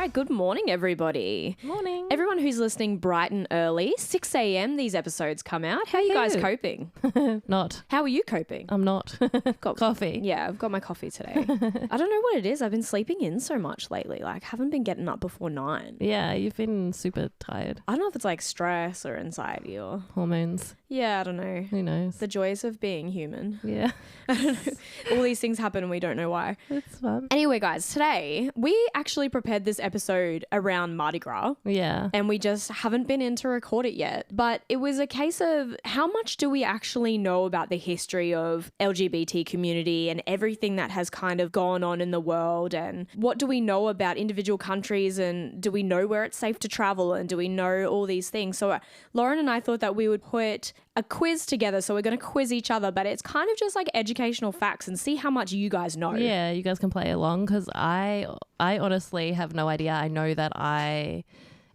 right, good morning, everybody. Morning. Everyone who's listening bright and early, 6 a.m. these episodes come out. How are you guys coping? Not. How are you coping? I'm not. Got coffee. Yeah, I've got my coffee today. I don't know what it is. I've been sleeping in so much lately. Like, haven't been getting up before 9. Yeah, you've been super tired. I don't know if it's like stress or anxiety or... Hormones. Yeah, I don't know. Who knows? The joys of being human. Yeah. I don't know. All these things happen and we don't know why. It's fun. Anyway, guys, today we actually prepared this episode around Mardi Gras. Yeah. And we just haven't been in to record it yet. But it was a case of how much do we actually know about the history of LGBT community and everything that has kind of gone on in the world, and what do we know about individual countries, and do we know where it's safe to travel, and do we know all these things? So Lauren and I thought that we would put a quiz together. So we're going to quiz each other, but it's kind of just like educational facts and see how much you guys know. Yeah, you guys can play along because I honestly have no idea. I know that I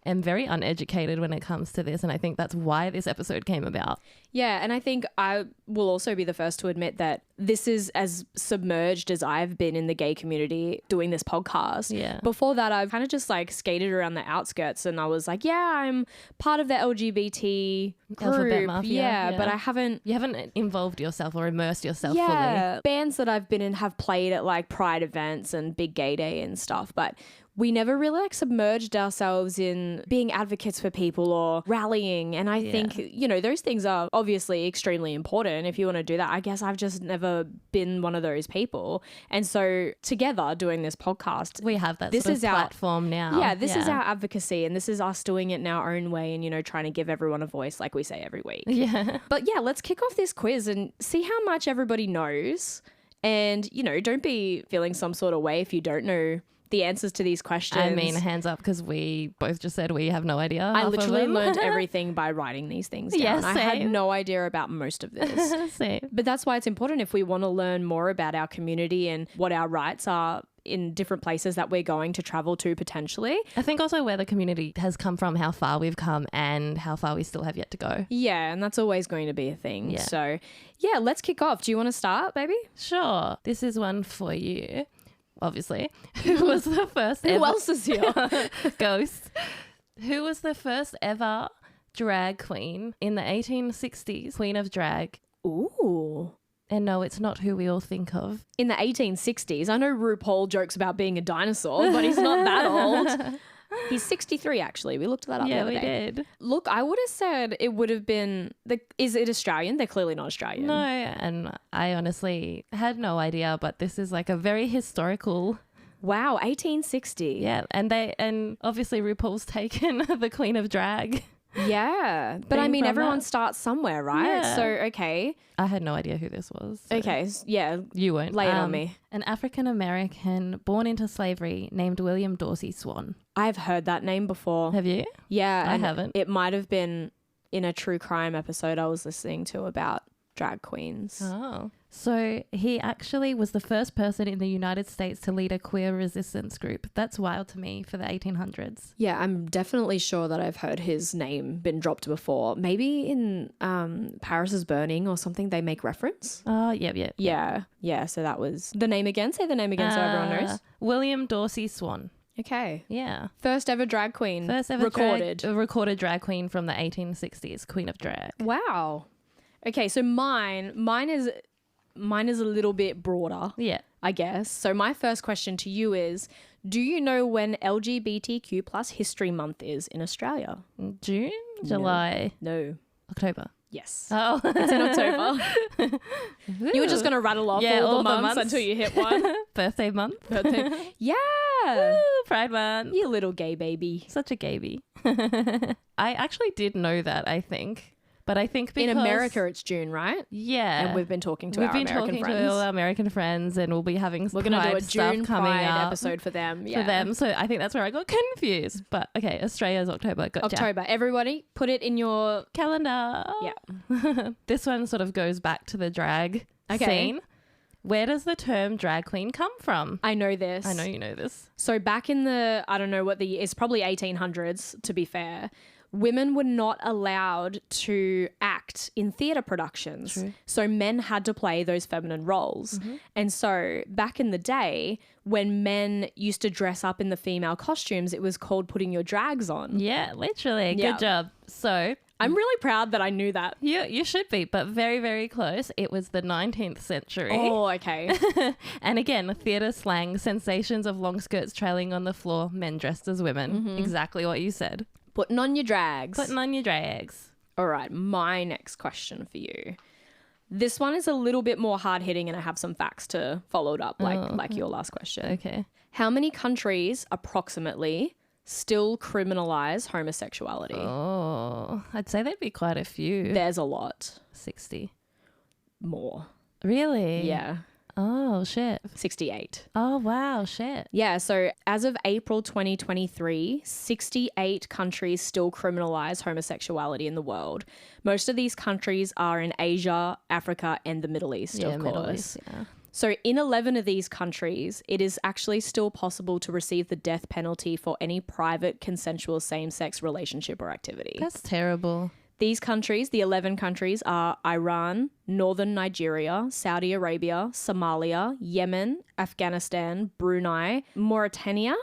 am very uneducated when it comes to this, and I think that's why this episode came about. Yeah, and I think I will also be the first to admit that this is as submerged as I've been in the gay community doing this podcast. Yeah. Before that, I've kind of just like skated around the outskirts and I was like, yeah, I'm part of the LGBT group. Alphabet Mafia, yeah, but I haven't... You haven't involved yourself or immersed yourself Yeah, fully. bands that I've been in have played at like Pride events and Big Gay Day and stuff, but we never really like submerged ourselves in being advocates for people or rallying. And I think, you know, those things are obviously extremely important if you want to do that. I guess I've just never been one of those people. And so together doing this podcast, We have that this sort of is platform now. yeah, this is our advocacy, and this is us doing it in our own way and, you know, trying to give everyone a voice like we say every week. Yeah. But yeah, let's kick off this quiz and see how much everybody knows. And, you know, don't be feeling some sort of way if you don't know the answers to these questions. I mean, hands up, because we both just said we have no idea. I literally learned everything by writing these things down. Yeah, I had same. no idea about most of this. Same. But that's why it's important if we want to learn more about our community and what our rights are in different places that we're going to travel to potentially. I think also where the community has come from, how far we've come, and how far we still have yet to go. Yeah, and that's always going to be a thing. Yeah. So yeah, let's kick off. Do you want to start, baby? Sure. This is one for you, obviously. Who was the first ever... Who else is here? Ghost. Who was the first ever drag queen in the 1860s? Queen of drag. Ooh. And no, it's not who we all think of. In the 1860s, I know RuPaul jokes about being a dinosaur, but he's not that old. He's 63, actually. We looked that up the Yeah, other we day. did. Look, I would have said it would have been... Is it Australian? They're clearly not Australian. No, and I honestly had no idea, but this is like a very historical... Wow, 1860. Yeah, and obviously RuPaul's taken the Queen of Drag. Yeah. But I Being mean, from everyone that. starts somewhere, right? Yeah. So, okay. I had no idea who this was. So Okay, yeah. You won't. Lay it on me. An African-American born into slavery named William Dorsey Swan. I've heard that name before. Have you? Yeah. I and haven't. It might have been in a true crime episode I was listening to about drag queens. Oh. So he actually was the first person in the United States to lead a queer resistance group. That's wild to me for the 1800s. Yeah, I'm definitely sure that I've heard his name been dropped before. Maybe in Paris is Burning or something they make reference. Oh, yep. Yeah, so that was the name again. Say the name again so everyone knows. William Dorsey Swan. Okay. Yeah. First ever drag queen. First ever recorded. recorded drag queen from the 1860s, Queen of Drag. Wow. Okay, so mine is a little bit broader, Yeah. I guess. So my first question to you is, do you know when LGBTQ plus History Month is in Australia? June? July? No. October? Yes. Oh. It's in October. You were just going to rattle off all the months until you hit one. Birthday month. Birthday. Yeah. Woo, Pride month. You little gay baby. Such a gaby. I actually did know that, I think. But I think because... In America, it's June, right? Yeah. And we've been talking to our American friends. We've been talking to all our American friends, and we'll be having We're going to do a June coming Pride up episode for them. Yeah. for them. So I think that's where I got confused. But okay, Australia's October. Gotcha. October. Everybody, put it in your... Calendar. Yeah. This one sort of goes back to the drag scene. Where does the term drag queen come from? I know this. I know you know this. So back in the, I don't know what the year, it's probably 1800s to be fair, women were not allowed to act in theatre productions. True. So men had to play those feminine roles. And so back in the day, when men used to dress up in the female costumes, it was called putting your drags on. Yeah, literally. Yeah. Good job. So I'm really proud that I knew that. you should be, but very, very close. It was the 19th century. Oh, okay. And again, theatre slang, sensations of long skirts trailing on the floor, men dressed as women. Exactly what you said. Putting on your drags. Putting on your drags. All right, my next question for you. This one is a little bit more hard-hitting and I have some facts to follow it up like your last question. Okay. How many countries approximately still criminalize homosexuality? Oh, I'd say there'd be quite a few. There's a lot 60. more. Really? Yeah, Oh, shit. 68. Oh, wow, shit. Yeah, so as of April 2023, 68 countries still criminalize homosexuality in the world. Most of these countries are in Asia, Africa, and the Middle East, of course. Middle East, yeah. So in 11 of these countries, it is actually still possible to receive the death penalty for any private, consensual same-sex relationship or activity. That's terrible. These countries, the 11 countries, are Iran, Northern Nigeria, Saudi Arabia, Somalia, Yemen, Afghanistan, Brunei, Mauritania,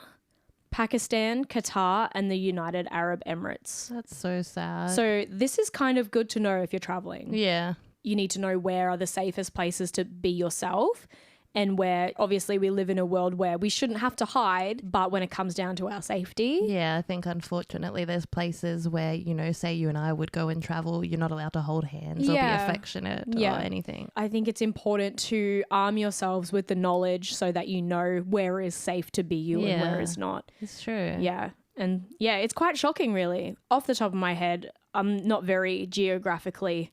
Pakistan, Qatar, and the United Arab Emirates. That's so sad. So this is kind of good to know if you're traveling. Yeah. You need to know where are the safest places to be yourself, and where obviously we live in a world where we shouldn't have to hide, but when it comes down to our safety. Yeah, I think unfortunately there's places where, you know, say you and I would go and travel, you're not allowed to hold hands or be affectionate or anything. I think it's important to arm yourselves with the knowledge so that you know where is safe to be you and where is not. It's true. Yeah. And yeah, it's quite shocking, really. Off the top of my head, I'm not very geographically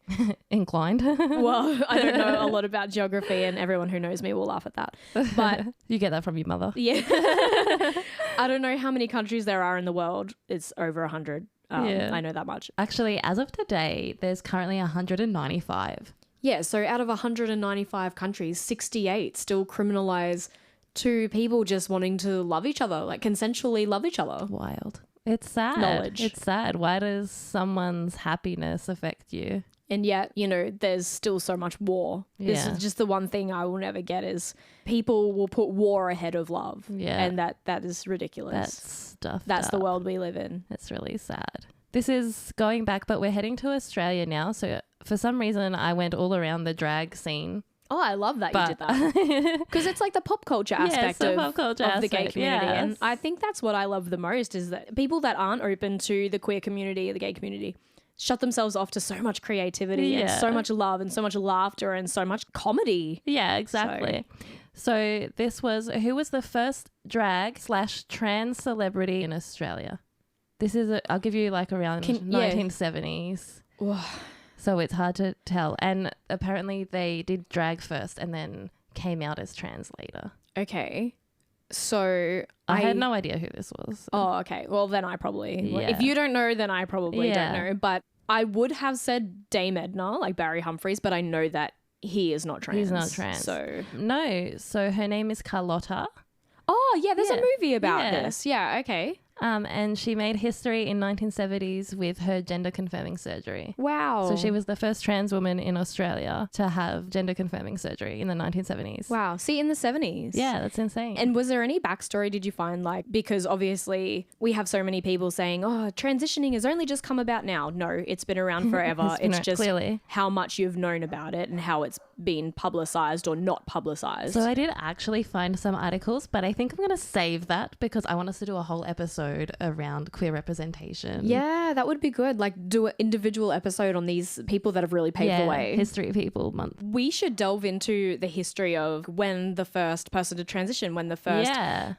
inclined. Well, I don't know a lot about geography, and everyone who knows me will laugh at that. But you get that from your mother. Yeah. I don't know how many countries there are in the world. It's over 100. I know that much. Actually, as of today, there's currently 195. Yeah, so out of 195 countries, 68 still criminalize to people just wanting to love each other, like consensually love each other. Wild. It's sad. Knowledge. It's sad. Why does someone's happiness affect you? And yet, you know, there's still so much war. This is just the one thing I will never get is people will put war ahead of love. Yeah. And that is ridiculous. That's stuff. That's the world we live in. It's really sad. This is going back, but we're heading to Australia now. So for some reason, I went all around the drag scene. Oh, I love that you did that. Because it's like the pop culture aspect of the gay community. Yes. And I think that's what I love the most is that people that aren't open to the queer community, the gay community, shut themselves off to so much creativity and so much love and so much laughter and so much comedy. Yeah, exactly. So this was, who was the first drag/trans celebrity in Australia? This is, I'll give you like around 1970s. So it's hard to tell. And apparently they did drag first and then came out as trans later. Okay. So I had no idea who this was. Oh, okay. Well, then I probably, if you don't know, then I probably don't know. But I would have said Dame Edna, like Barry Humphries, but I know that he is not trans. He's not trans. So no. So her name is Carlotta. Oh, yeah. There's a movie about this. Yeah. Okay. And she made history in 1970s with her gender confirming surgery. Wow. So she was the first trans woman in Australia to have gender confirming surgery in the 1970s. Wow. See, in the 70s. Yeah, that's insane. And was there any backstory did you find, like, because obviously we have so many people saying, oh, transitioning has only just come about now. No, it's been around forever. It's just clearly how much you've known about it and how it's been publicized or not publicized. So I did actually find some articles, but I think I'm going to save that because I want us to do a whole episode around queer representation. Yeah, that would be good. Like do an individual episode on these people that have really paved the way. History People Month. We should delve into the history of when the first person to transition, when the first,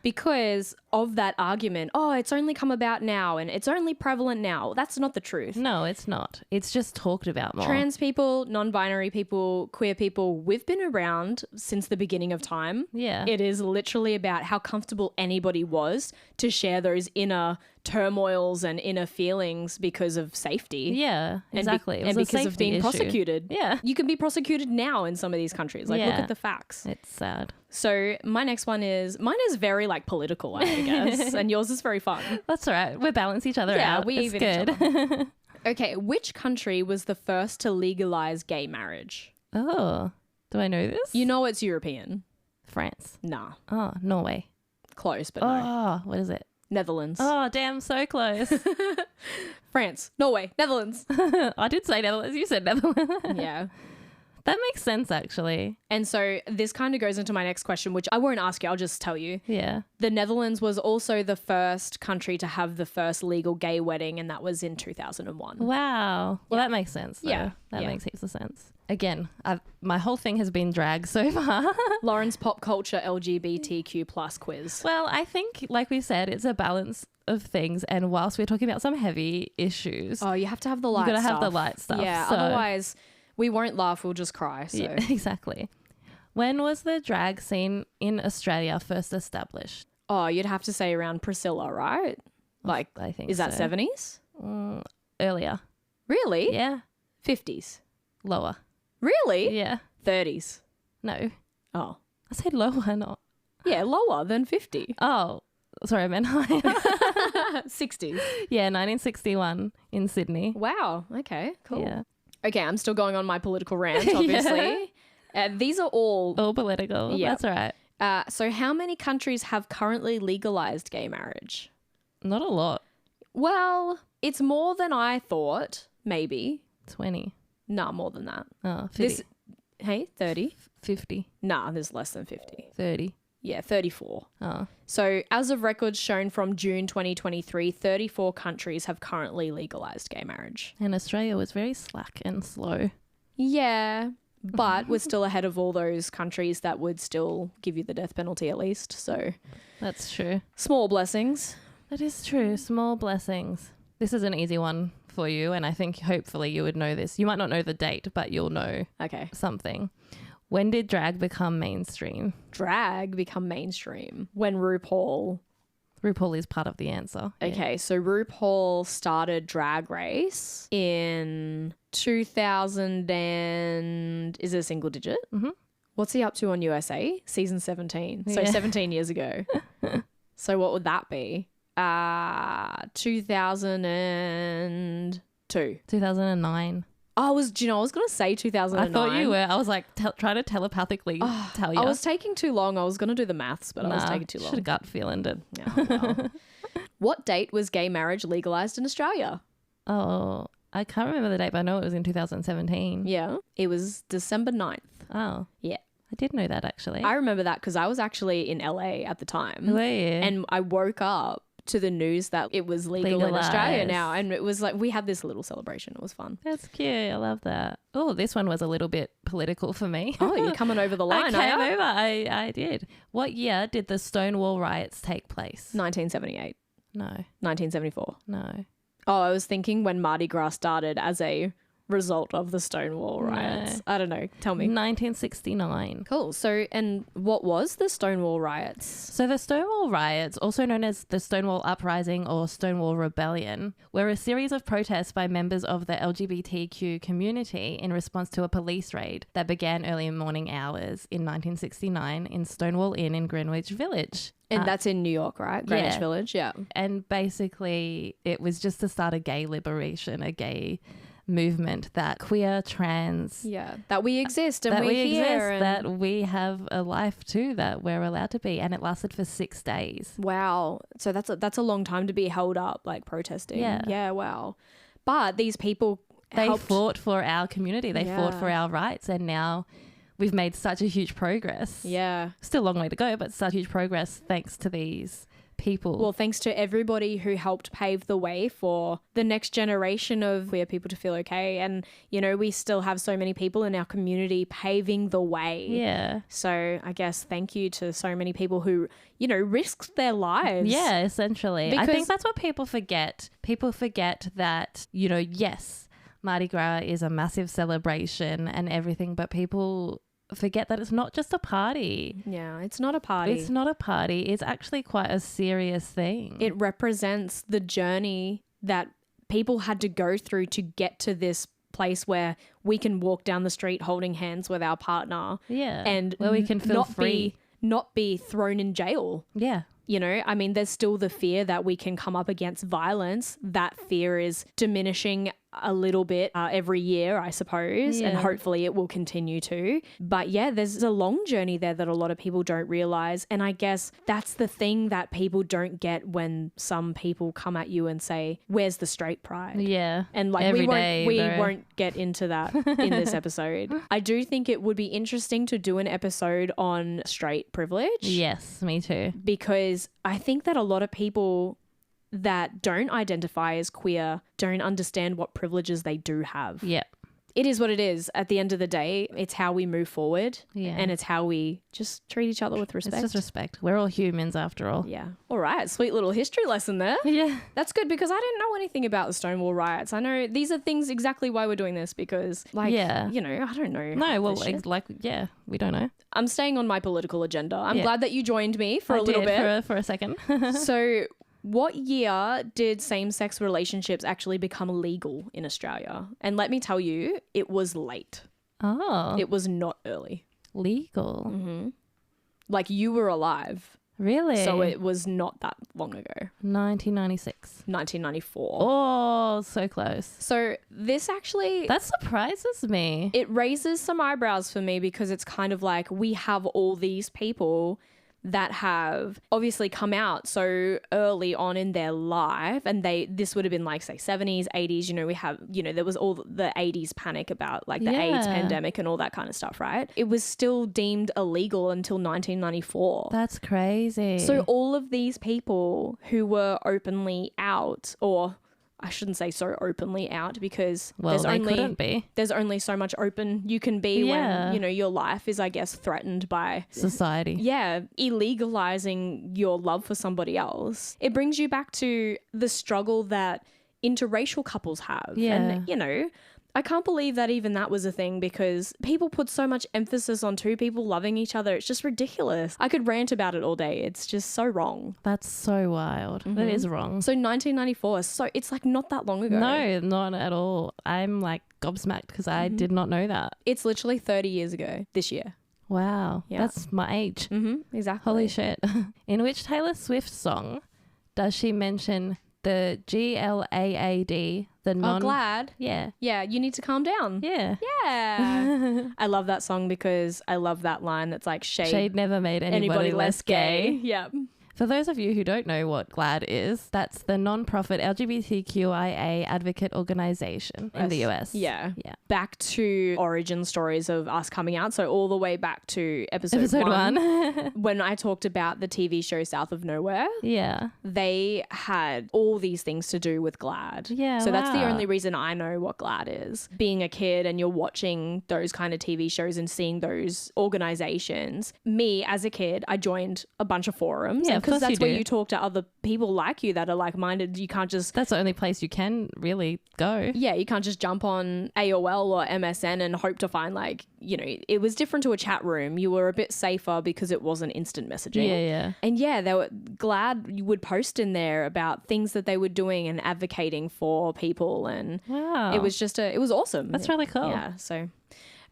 because of that argument, oh, it's only come about now and it's only prevalent now. That's not the truth. No, it's not. It's just talked about more. Trans people, non-binary people, queer people, we've been around since the beginning of time. Yeah. It is literally about how comfortable anybody was to share those inner turmoils and inner feelings because of safety. Yeah, exactly. And because of being prosecuted. Yeah. You can be prosecuted now in some of these countries. Like, look at the facts. It's sad. So mine is very like political, I guess, and yours is very fun. That's all right. We balance each other out. We it's even good. each other. Okay, which country was the first to legalize gay marriage? Oh, do I know this? You know it's European. France. Nah. Oh, Norway. Close, but no. Oh, what is it? Netherlands. Oh, damn, so close. France. Norway. Netherlands. I did say Netherlands. You said Netherlands. Yeah. That makes sense, actually. And so this kind of goes into my next question, which I won't ask you. I'll just tell you. Yeah. The Netherlands was also the first country to have the first legal gay wedding, and that was in 2001. Wow. Well, that makes sense. Though. Yeah. That makes heaps of sense. Again, my whole thing has been drag so far. Lauren's pop culture LGBTQ plus quiz. Well, I think, like we said, it's a balance of things. And whilst we're talking about some heavy issues. Oh, you have to have the light stuff. You got to have the light stuff. Yeah, so. Otherwise we won't laugh, we'll just cry. So. Yeah, exactly. When was the drag scene in Australia first established? Oh, you'd have to say around Priscilla, right? Like, I think is that so. 70s? Earlier. Really? Yeah. 50s? Lower. Really? Yeah. 30s? No. Oh. I said lower, not. Yeah, lower than 50. Oh, sorry, I meant higher. 60s. Yeah, 1961 in Sydney. Wow. Okay, cool. Yeah. Okay, I'm still going on my political rant, obviously. These are all political. Yeah. That's all right. So how many countries have currently legalized gay marriage? Not a lot. Well, it's more than I thought, maybe. 20. Nah, more than that. Oh, 50. 30? 50. Nah, there's less than 50. 30. Yeah, 34. Oh. So as of records shown from June 2023, 34 countries have currently legalized gay marriage. And Australia was very slack and slow. Yeah, but we're still ahead of all those countries that would still give you the death penalty at least. So That's true. small blessings. That is true. Small blessings. This is an easy one for you, and I think hopefully you would know this. You might not know the date, but you'll know Okay. something. When did drag become mainstream? Drag become mainstream when RuPaul... RuPaul is part of the answer. Okay, so RuPaul started Drag Race in 2000 and... Is it a single digit? Mm-hmm. What's he up to on USA? Season 17. So Yeah. 17 years ago. So what would that be? 2002. 2009. I was going to say 2009. I thought you were. I was like trying to telepathically tell you. I was taking too long. I was going to do the maths, but I was taking too long. Should have gut feeling it. Yeah, well. What date was gay marriage legalized in Australia? Oh, I can't remember the date, but I know it was in 2017. Yeah, it was December 9th. Oh. Yeah. I did know that actually. I remember that because I was actually in LA at the time. Were you? And I woke up to the news that it was legal in Australia now. And it was like, we had this little celebration. It was fun. That's cute. I love that. Oh, this one was a little bit political for me. Oh, you're coming over the line, I came are you? over. I did. What year did the Stonewall riots take place? 1978. No. 1974. No. Oh, I was thinking when Mardi Gras started as a result of the Stonewall riots. No. I don't know. Tell me. 1969. Cool. So, and what was the Stonewall riots? So the Stonewall riots, also known as the Stonewall Uprising or Stonewall Rebellion, were a series of protests by members of the LGBTQ community in response to a police raid that began early morning hours in 1969 in Stonewall Inn in Greenwich Village. And that's in New York, right? Greenwich yeah. Village, yeah. And basically it was just to start a gay liberation, a gay movement that queer, trans... Yeah, that we exist and that we're we here. exist, And that we have a life too, that we're allowed to be. And it lasted for 6 days. wow. So that's a long time to be held up, like protesting. Yeah. Yeah, wow. But these people They helped... fought for our community. They fought Yeah. for our rights. And now we've made such a huge progress. Yeah. Still a long way to go, but such huge progress thanks to these people. Well, thanks to everybody who helped pave the way for the next generation of queer people to feel okay. And, you know, we still have so many people in our community paving the way. yeah. So I guess thank you to so many people who, you know, risked their lives. Yeah, essentially. I Because- think that's what people forget. People forget that, you know, yes, Mardi Gras is a massive celebration and everything, but people forget that it's not just a party. Yeah, it's not a party. It's not a party. It's actually quite a serious thing. It represents the journey that people had to go through to get to this place where we can walk down the street holding hands with our partner. Yeah. And where we can feel free. Not be thrown in jail. Yeah. You know, I mean, there's still the fear that we can come up against violence. That fear is diminishing a little bit every year, I suppose, and hopefully it will continue to. But yeah, there's a long journey there that a lot of people don't realize. And I guess that's the thing that people don't get when some people come at you and say, where's the straight pride? Yeah. And like we won't get into that in this episode. I do think it would be interesting to do an episode on straight privilege. Yes, me too. Because I think that a lot of people that don't identify as queer don't understand what privileges they do have. Yeah. It is what it is. At the end of the day, it's how we move forward. Yeah. And it's how we just treat each other with respect. It's just respect. We're all humans after all. Yeah. All right. Sweet little history lesson there. Yeah. That's good because I didn't know anything about the Stonewall riots. I know these are things exactly why we're doing this because I don't know. No, well, we don't know. I'm staying on my political agenda. I'm glad that you joined me for a little bit. For a second. So what year did same-sex relationships actually become legal in Australia? And let me tell you, it was late. Oh. It was not early. Legal. Mm-hmm. Like you were alive. Really? So it was not that long ago. 1996. 1994. Oh, so close. So this actually... That surprises me. It raises some eyebrows for me because it's kind of like we have all these people that have obviously come out so early on in their life, and this would have been like say 70s, 80s, there was all the 80s panic about like the AIDS pandemic and all that kind of stuff, right? It was still deemed illegal until 1994. That's crazy. So all of these people who were openly out, or I shouldn't say so openly out because couldn't be. There's only so much open you can be when, your life is, I guess, threatened by society. Yeah, illegalizing your love for somebody else. It brings you back to the struggle that interracial couples have. Yeah. And, I can't believe that even that was a thing because people put so much emphasis on two people loving each other. It's just ridiculous. I could rant about it all day. It's just so wrong. That's so wild. Mm-hmm. That is wrong. So 1994, so it's like not that long ago. No, not at all. I'm like gobsmacked because I did not know that. It's literally 30 years ago this year. Wow. Yeah. That's my age. Mm-hmm, exactly. Holy shit. In which Taylor Swift song does she mention the GLAAD, glad. Yeah. Yeah, you need to calm down. Yeah. Yeah. I love that song because I love that line that's like shade never made anybody less gay. Yeah. For those of you who don't know what GLAAD is, that's the non-profit LGBTQIA advocate organization in the US. Yeah. Back to origin stories of us coming out. So all the way back to episode one. When I talked about the TV show South of Nowhere. Yeah. They had all these things to do with GLAAD. Yeah. So that's the only reason I know what GLAAD is. Being a kid and you're watching those kind of TV shows and seeing those organizations. Me as a kid, I joined a bunch of forums. Yeah. Because that's where you talk to other people like you that are like-minded. You can't just... That's the only place you can really go. Yeah, you can't just jump on AOL or MSN and hope to find it was different to a chat room. You were a bit safer because it wasn't instant messaging. Yeah. And yeah, they were glad you would post in there about things that they were doing and advocating for people. And wow. It was just it was awesome. That's really cool. Yeah, so...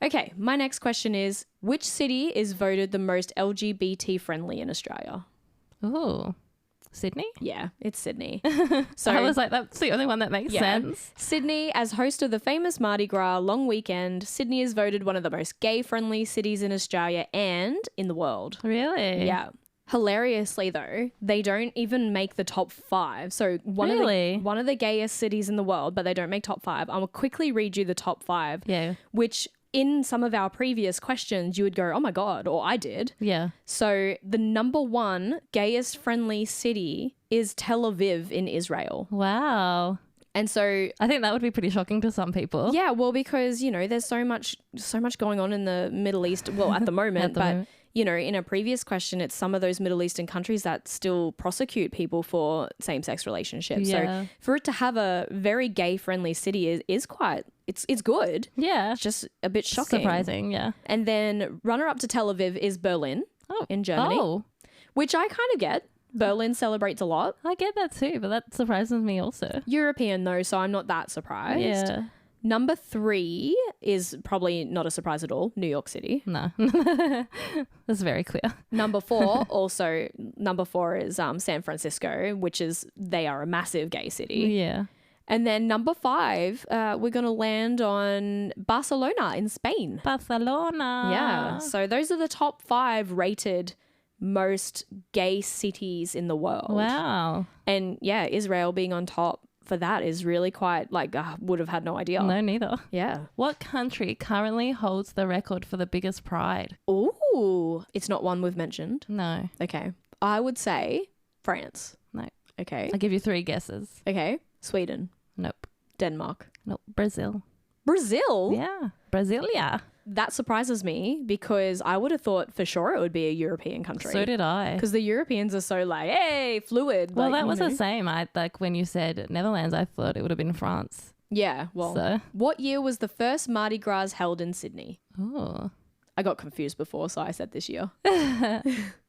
Okay, my next question is, which city is voted the most LGBT friendly in Australia? Ooh, Sydney? Yeah, it's Sydney. So I was like, that's the only one that makes sense. Sydney, as host of the famous Mardi Gras long weekend, Sydney is voted one of the most gay-friendly cities in Australia and in the world. Really? Yeah. Hilariously, though, they don't even make the top 5. So one of the gayest cities in the world, but they don't make top 5. I'll quickly read you the top 5. Yeah. Which... in some of our previous questions, you would go, oh my God, or I did. Yeah. So the number 1 gayest friendly city is Tel Aviv in Israel. Wow. And so I think that would be pretty shocking to some people. Yeah, well, because, there's so much going on in the Middle East, well, at the moment, moment. In a previous question, it's some of those Middle Eastern countries that still prosecute people for same-sex relationships. Yeah. So for it to have a very gay-friendly city is quite it's good. Yeah. It's just a bit shocking. Surprising, yeah. And then runner-up to Tel Aviv is Berlin in Germany, which I kind of get. Berlin celebrates a lot. I get that too, but that surprises me also. European though, so I'm not that surprised. Yeah. Number 3 is probably not a surprise at all, New York City. No. That's very clear. Number 4 is San Francisco, they are a massive gay city. Yeah. And then number 5, we're going to land on Barcelona in Spain. Barcelona. Yeah. So those are the top 5 rated most gay cities in the world. Wow. And yeah, Israel being on top for that is really quite would have had no idea. No, neither. Yeah. What country currently holds the record for the biggest pride? Ooh, it's not one we've mentioned. No. Okay. I would say France. No. Okay. I'll give you 3 guesses. Okay. Sweden. Nope. Denmark. Nope. Brazil. Brazil? Yeah. Brasilia. That surprises me because I would have thought for sure it would be a European country. So did I. Because the Europeans are so hey, fluid. Well, that was the same. When you said Netherlands, I thought it would have been France. Yeah. Well, what year was the first Mardi Gras held in Sydney? Oh. I got confused before, so I said this year.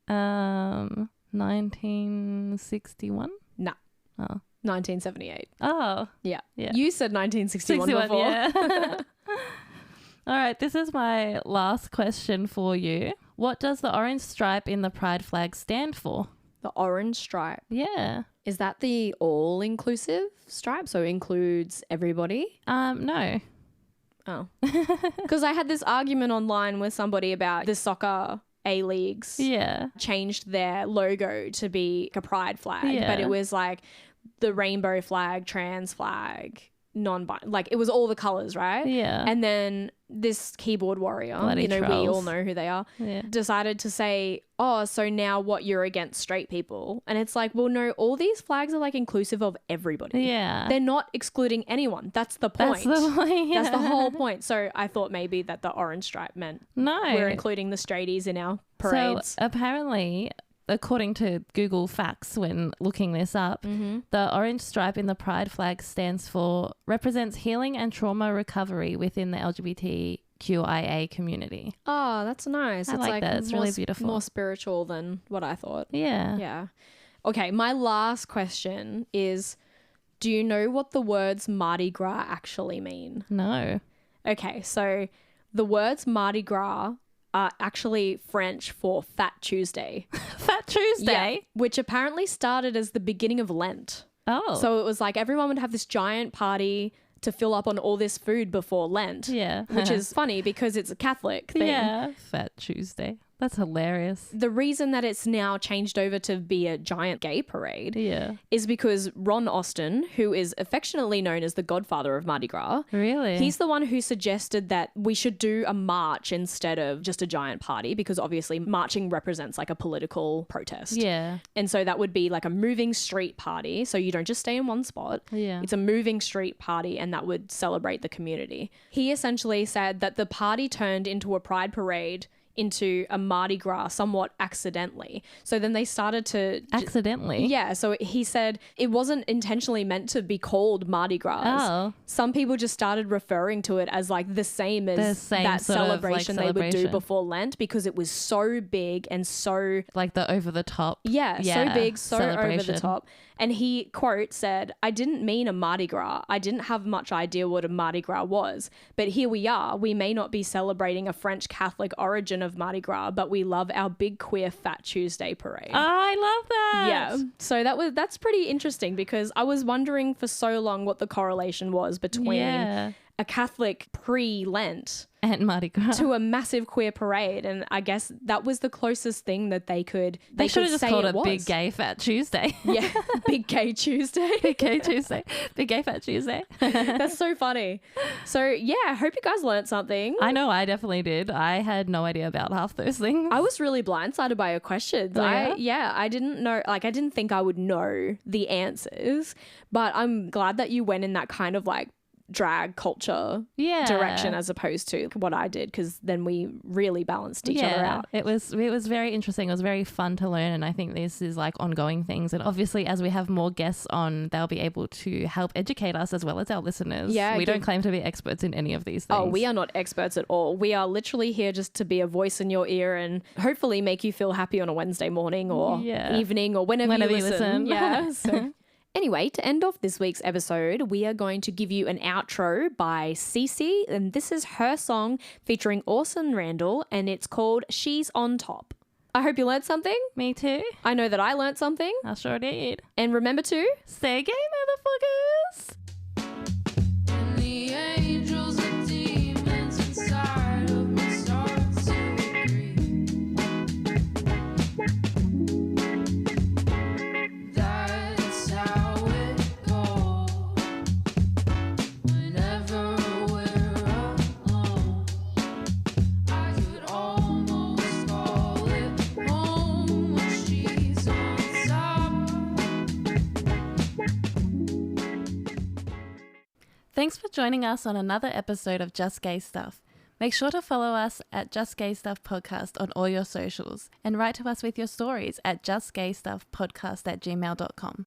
1961? Nah. Oh. 1978. Oh. Yeah. Yeah. You said 1961 before. Yeah. All right, this is my last question for you. What does the orange stripe in the pride flag stand for? The orange stripe. Yeah. Is that the all-inclusive stripe? So includes everybody? No. Oh. Because I had this argument online with somebody about the soccer A-leagues. Yeah. Changed their logo to be a pride flag. Yeah. But it was like the rainbow flag, trans flag, it was all the colors, right? Yeah. And then this keyboard warrior, Bloody we trolls. all know who they are, decided to say, oh, so now what, you're against straight people? And it's like, well, no, all these flags are inclusive of everybody. Yeah. They're not excluding anyone. That's the point. That's the point. Yeah. That's the whole point. So I thought maybe that the orange stripe meant we're including the straighties in our parades. So apparently, according to Google Facts, when looking this up, the orange stripe in the pride flag represents healing and trauma recovery within the LGBTQIA community. Oh, that's nice. I like that. It's really beautiful. More spiritual than what I thought. Yeah. Yeah. Okay, my last question is, do you know what the words Mardi Gras actually mean? No. Okay, so the words Mardi Gras are actually French for Fat Tuesday. Fat Tuesday? Yeah, which apparently started as the beginning of Lent. Oh. So it was everyone would have this giant party to fill up on all this food before Lent. Yeah. Which is funny because it's a Catholic thing. Yeah. Fat Tuesday. That's hilarious. The reason that it's now changed over to be a giant gay parade is because Ron Austin, who is affectionately known as the godfather of Mardi Gras, really, he's the one who suggested that we should do a march instead of just a giant party, because obviously marching represents a political protest. Yeah. And so that would be a moving street party. So you don't just stay in one spot. Yeah. It's a moving street party, and that would celebrate the community. He essentially said that the party turned into a pride parade into a Mardi Gras somewhat accidentally. So then they started to... Accidentally? Yeah. So he said it wasn't intentionally meant to be called Mardi Gras. Oh. Some people just started referring to it as the same as that celebration they would do before Lent, because it was so big and so... the over the top. Yeah, so big, so over the top. And he, quote, said, "I didn't mean a Mardi Gras. I didn't have much idea what a Mardi Gras was. But here we are. We may not be celebrating a French Catholic origin of Mardi Gras, but we love our big queer Fat Tuesday parade." Oh, I love that. Yeah. So that's pretty interesting, because I was wondering for so long what the correlation was between a Catholic pre-Lent and Mardi Gras to a massive queer parade, and I guess that was the closest thing that they could. They should have just called it was. Big Gay Fat Tuesday. Yeah, Big Gay Tuesday. Big Gay Tuesday. Big Gay Fat Tuesday. That's so funny. So yeah, I hope you guys learned something. I know I definitely did. I had no idea about half those things. I was really blindsided by your questions. Oh, I didn't know. I didn't think I would know the answers, but I'm glad that you went in that kind of drag culture direction as opposed to what I did, because then we really balanced each other out. It was very interesting. It was very fun to learn, and I think this is like ongoing things. And obviously, as we have more guests on, they'll be able to help educate us as well as our listeners. Yeah, we don't claim to be experts in any of these things. Oh, we are not experts at all. We are literally here just to be a voice in your ear and hopefully make you feel happy on a Wednesday morning or evening or whenever you listen. Yeah. So. Anyway, to end off this week's episode, we are going to give you an outro by Cece, and this is her song featuring Orson Randall, and it's called She's on Top. I hope you learned something. Me too. I know that I learned something. I sure did. And remember to stay gay, motherfuckers. And the angels and demons inside of me start to agree. That's how it goes. Whenever we're alone, I could almost call it home when she's on top. Thanks for joining us on another episode of Just Gay Stuff. Make sure to follow us at Just Gay Stuff Podcast on all your socials and write to us with your stories at justgaystuffpodcast@gmail.com.